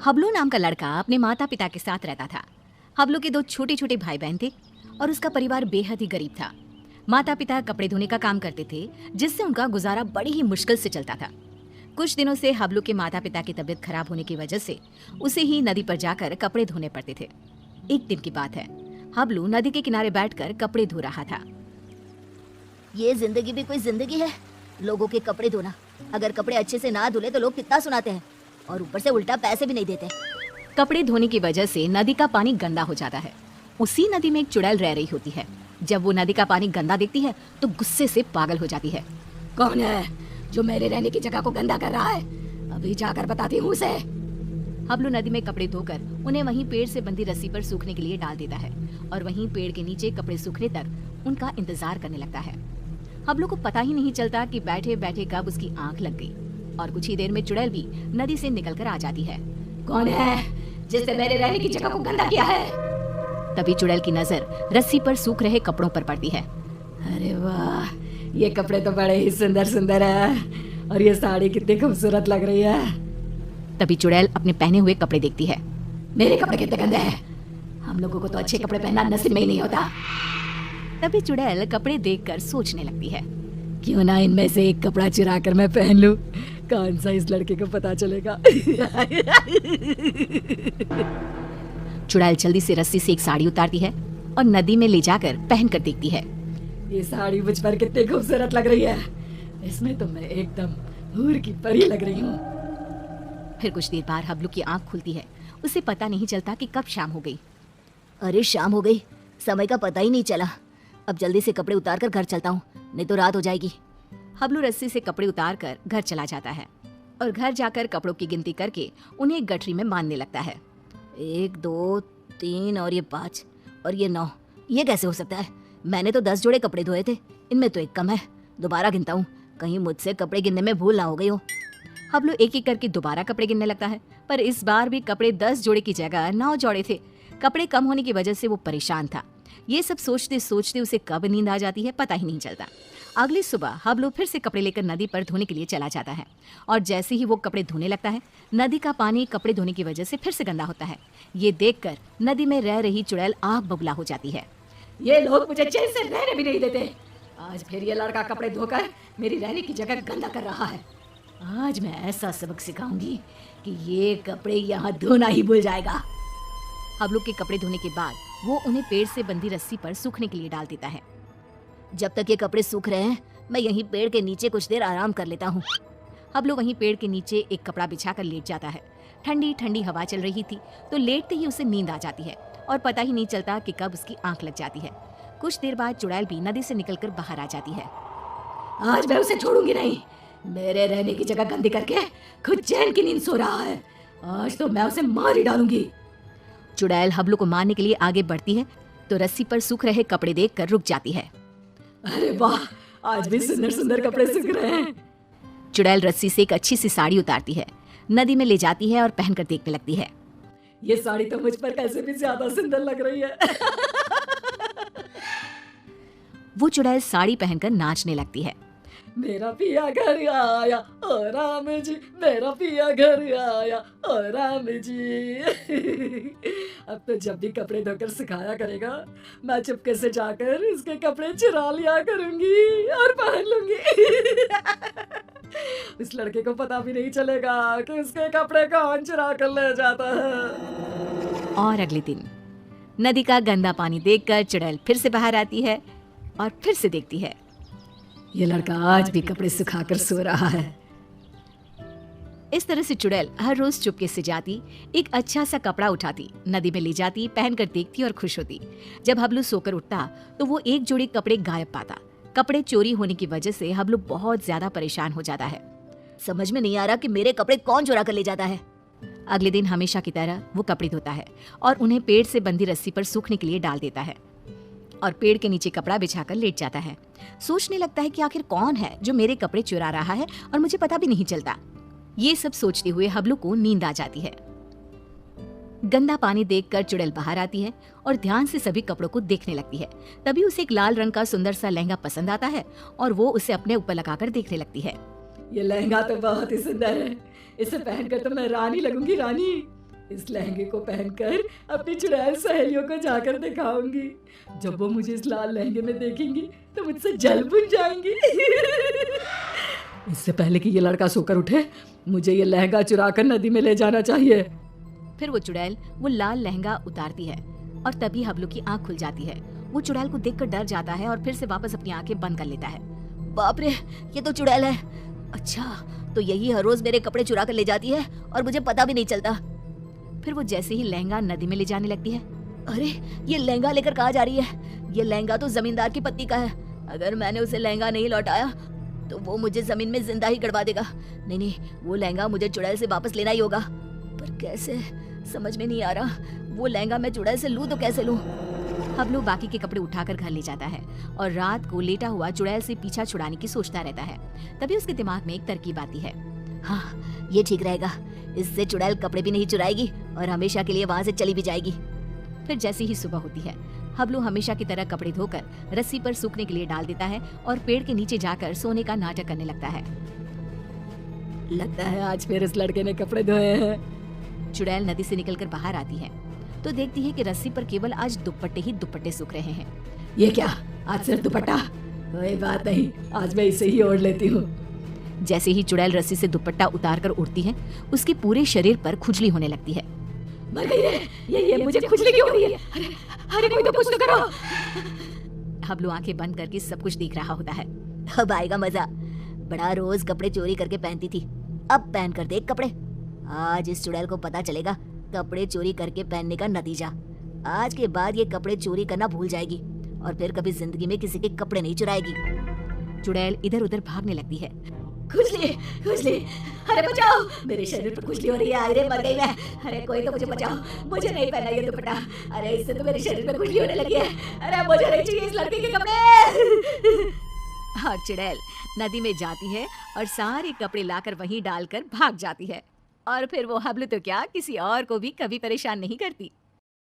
हबलू नाम का लड़का अपने माता पिता के साथ रहता था। हबलू के 2 छोटे छोटे भाई बहन थे और उसका परिवार बेहद ही गरीब था। माता पिता कपड़े धोने का काम करते थे, जिससे उनका गुजारा बड़ी ही मुश्किल से चलता था। कुछ दिनों से हबलू के माता पिता की तबीयत खराब होने की वजह से उसे ही नदी पर जाकर कपड़े धोने पड़ते थे। एक दिन की बात है, हबलू नदी के किनारे बैठकर कपड़े धो रहा था। ये जिंदगी भी कोई जिंदगी है, लोगों के कपड़े धोना। अगर कपड़े अच्छे से ना धुले तो लोग कितना सुनाते हैं और ऊपर से उल्टा पैसे भी नहीं देते। कपड़े धोने की वजह से नदी का पानी गंदा हो जाता है। उसी नदी में एक चुड़ैल रह रही होती है। जब वो नदी का पानी गंदा देखती है तो गुस्से से पागल हो जाती है। कौन है जो मेरे रहने की जगह को गंदा कर रहा है? अभी जाकर बताती हूँ उसे। हबलू नदी में कपड़े धोकर उन्हें वहीं पेड़ से बंधी रस्सी पर सूखने के लिए डाल देता है और वहीं पेड़ के नीचे कपड़े सूखने तक उनका इंतजार करने लगता है। हबलू को पता ही नहीं चलता कि बैठे बैठे कब उसकी आंख लग गई और कुछ ही देर में चुड़ैल भी नदी से निकलकर आ जाती है। कौन है जिसने मेरे रहने की जगह को गंदा किया है? तभी चुड़ैल की नजर रस्सी पर सूख रहे कपड़ों पर पड़ती है। अरे वाह, ये कपड़े तो बड़े ही सुंदर सुंदर है और ये साड़ी कितनी खूबसूरत लग रही है। तभी चुड़ैल अपने पहने हुए कपड़े देखती है। मेरे कपड़े कितने गंदे हैं, हम लोगों को तो अच्छे कपड़े पहनना नसीब में ही नहीं होता। तभी चुड़ैल कपड़े देखकर सोचने लगती है, क्यों ना इनमें से एक कपड़ा चुरा कर मैं पहन लूं, कौन सा इस लड़के को पता चलेगा। चुड़ैल जल्दी से रस्सी से एक साड़ी उतारती है और नदी में ले जाकर पहन कर देखती है। ये साड़ी मुझ पर कितनी खूबसूरत लग रही है, इसमें तो मैं एकदम हूर की परी लग रही हूँ। फिर कुछ देर बाद हबलू की आंख खुलती है। उसे पता नहीं चलता कि कब शाम हो गई। अरे शाम हो गई, समय का पता ही नहीं चला। अब जल्दी से कपड़े उतार कर घर चलता हूँ, नहीं तो रात हो जाएगी। हबलू रस्सी से कपड़े उतार कर घर चला जाता है और घर जाकर कपड़ों की गिनती करके उन्हें एक गठरी में बांधने लगता है। 1 2 3 और ये 5 और ये 9, ये कैसे हो सकता है? मैंने तो 10 जोड़े कपड़े धोए थे, इनमें तो एक कम है। दोबारा गिनता हूँ, कहीं मुझसे कपड़े गिनने में भूल ना हो गई हो। हबलू एक एक करके दोबारा कपड़े गिनने लगता है, पर इस बार भी कपड़े 10 जोड़े की जगह 9 जोड़े थे। कपड़े कम होने की वजह से वो परेशान था। ये सब सोचते सोचते उसे कब नींद आ जाती है पता ही नहीं चलता। अगली सुबह हबलू फिर से कपड़े लेकर नदी पर धोने के लिए चला जाता है और जैसे ही वो कपड़े धोने लगता है, नदी का पानी कपड़े धोने की वजह से फिर से गंदा होता है। ये देखकर नदी में रह रही चुड़ैल आग बबूला हो जाती है। ये लोग मुझे चैन से रहने भी नहीं देते। आज फिर ये लड़का कपड़े धोकर मेरी रहने की जगह गंदा कर रहा है। आज मैं ऐसा सबक सिखाऊंगी कि ये कपड़े यहाँ धोना ही भूल जाएगा। हबलू के कपड़े धोने के बाद वो उन्हें पेड़ से बंधी रस्सी पर सूखने के लिए डाल देता है। जब तक ये कपड़े सूख रहे हैं, मैं यहीं पेड़ के नीचे कुछ देर आराम कर लेता हूँ। हबलू वहीं पेड़ के नीचे एक कपड़ा बिछाकर लेट जाता है। ठंडी ठंडी हवा चल रही थी तो लेटते ही उसे नींद आ जाती है और पता ही नहीं चलता कि कब उसकी आंख लग जाती है। कुछ देर बाद चुड़ैल भी नदी से निकलकर बाहर आ जाती है। आज मैं उसे छोड़ूंगी नहीं, मेरे रहने की जगह गंदी करके खुद चैन की नींद सो रहा है। आज तो मैं उसे मार ही डालूंगी। चुड़ैल हबलू को मारने के लिए आगे बढ़ती है तो रस्सी पर सूख रहे कपड़े देखकर रुक जाती है। अरे वाह, आज भी सुंदर सुंदर कपड़े सूख रहे हैं। चुड़ैल रस्सी से एक अच्छी सी साड़ी उतारती है, नदी में ले जाती है और पहनकर देखने लगती है। ये साड़ी तो मुझ पर कैसे भी ज्यादा सुंदर लग रही है। वो चुड़ैल साड़ी पहनकर नाचने लगती है। मेरा पिया घर आया ओ राम जी, मेरा पिया घर आया ओ राम जी। अब तो जब भी कपड़े धोकर सुखाया करेगा, मैं चुपके से जाकर इसके कपड़े चुरा लिया करूंगी और पहन लूंगी। इस लड़के को पता भी नहीं चलेगा कि उसके कपड़े कौन चुरा कर ले जाता है। और अगले दिन नदी का गंदा पानी देखकर चुड़ैल फिर से बाहर आती है और फिर से देखती है। ये लड़का आज भी कपड़े सुखाकर सो रहा है। इस तरह से चुड़ैल हर रोज चुपके से जाती, एक अच्छा सा कपड़ा उठाती, नदी में ले जाती, पहनकर देखती और खुश होती। जब हबलू सोकर उठता तो वो एक जोड़ी कपड़े गायब पाता। कपड़े चोरी होने की वजह से हबलू बहुत ज्यादा परेशान हो जाता है। समझ में नहीं आ रहा कि मेरे कपड़े कौन चुरा कर ले जाता है। अगले दिन हमेशा की तरह वो कपड़े धोता है और उन्हें पेड़ से बंधी रस्सी पर सूखने के लिए डाल देता है और पेड़ के नीचे कपड़ा बिछाकर लेट जाता है। सोचने लगता है कि आखिर कौन है जो मेरे कपड़े चुरा रहा है और मुझे पता भी नहीं चलता। ये सब सोचते हुए हबलू को नींद आ जाती है। गंदा पानी देखकर चुड़ैल बाहर आती है और ध्यान से सभी कपड़ों को देखने लगती है। तभी उसे एक लाल रंग का सुंदर सा लहंगा पसंद आता है और वो उसे अपने ऊपर लगाकर देखने लगती है। ये लहंगा तो बहुत ही सुंदर है, इसे पहनकर तो मैं रानी लगूंगी, रानी। इस लहंगे को पहनकर अपनी चुड़ैल सहेलियों को जाकर दिखाऊंगी। जब वो मुझे इस लाल लहंगे में देखेंगी तो मुझसे जल बुझ जाएंगी। इससे पहले कि ये लड़का सोकर उठे, मुझे ये लहंगा चुराकर नदी में ले जाना चाहिए। फिर वो चुड़ैल वो लाल लहंगा उतारती है और तभी हबलू की आंख खुल जाती है। वो चुड़ैल को देखकर डर जाता है और फिर से वापस अपनी आंखें बंद कर लेता है। बाप रे, ये तो चुड़ैल है। अच्छा, तो यही हर रोज मेरे कपड़े चुरा कर ले जाती है और मुझे पता भी नहीं चलता। फिर वो जैसे ही लहंगा नदी में ले जाने लगती है, अरे ये लहंगा लेकर कहाँ जा रही है? ये लहंगा तो जमींदार की पत्नी का है। अगर मैंने उसे लहंगा नहीं लौटाया तो वो मुझे जमीन में जिंदा ही गड़वा देगा। नहीं, वो लहंगा मुझे चुड़ैल से वापस लेना ही होगा। पर कैसे, समझ में नहीं आ रहा। वो लहंगा मैं चुड़ैल से लूं तो कैसे लूं? हबलू बाकी के कपड़े उठाकर घर ले जाता है और रात को लेटा हुआ चुड़ैल से पीछा छुड़ाने की सोचता रहता है। तभी उसके दिमाग में एक तरकीब आती है। हाँ, ये ठीक रहेगा। इससे चुड़ैल कपड़े भी नहीं चुराएगी और हमेशा के लिए वहां से चली भी जाएगी। फिर जैसे ही सुबह होती है, हबलू हमेशा की तरह कपड़े धोकर रस्सी पर सूखने के लिए डाल देता है और पेड़ के नीचे जाकर सोने का नाटक करने लगता है। लगता है आज फिर इस लड़के ने कपड़े धोए हैं। चुड़ैल नदी से निकलकर बाहर आती है तो देखती है कि रस्सी पर केवल आज दुपट्टे ही दुपट्टे सूख रहे हैं। ये क्या, आज सिर्फ दुपट्टा? कोई बात नहीं, आज मैं इसे ही ओढ़ लेती हूँ। जैसे ही चुड़ैल रस्सी से दुपट्टा उतारकर उड़ती है, उसके पूरे शरीर पर खुजली होने लगती है। मर गई रे, ये मुझे खुजली क्यों हो रही है? अरे कोई तो कुछ तो करो। हबलू आंखें बंद करके सब कुछ देख रहा होता है। अब आएगा मजा। बड़ा रोज कपड़े चोरी करके पहनती थी, अब पहन कर देख कपड़े। आज इस चुड़ैल को पता चलेगा कपड़े चोरी करके पहनने का नतीजा। आज के बाद ये कपड़े चोरी करना भूल जाएगी और फिर कभी जिंदगी में किसी के कपड़े नहीं चुराएगी। चुड़ैल इधर उधर भागने लगती है। खुजली, अरे बचाओ, मेरे शरीर पर खुजली हो रही है। अरे मर गई मैं। अरे कोई तो मुझे बचाओ, मुझे नहीं पहना ये दुपट्टा। अरे इससे तो मेरे शरीर में खुजली होने लगी है। अरे मुझे नहीं चाहिए इस लड़के के कपड़े। और चुड़ैल नदी में जाती है और सारे कपड़े लाकर वहीं डालकर भाग जाती है। और फिर वो हबलू तो क्या, किसी और को भी कभी परेशान नहीं करती।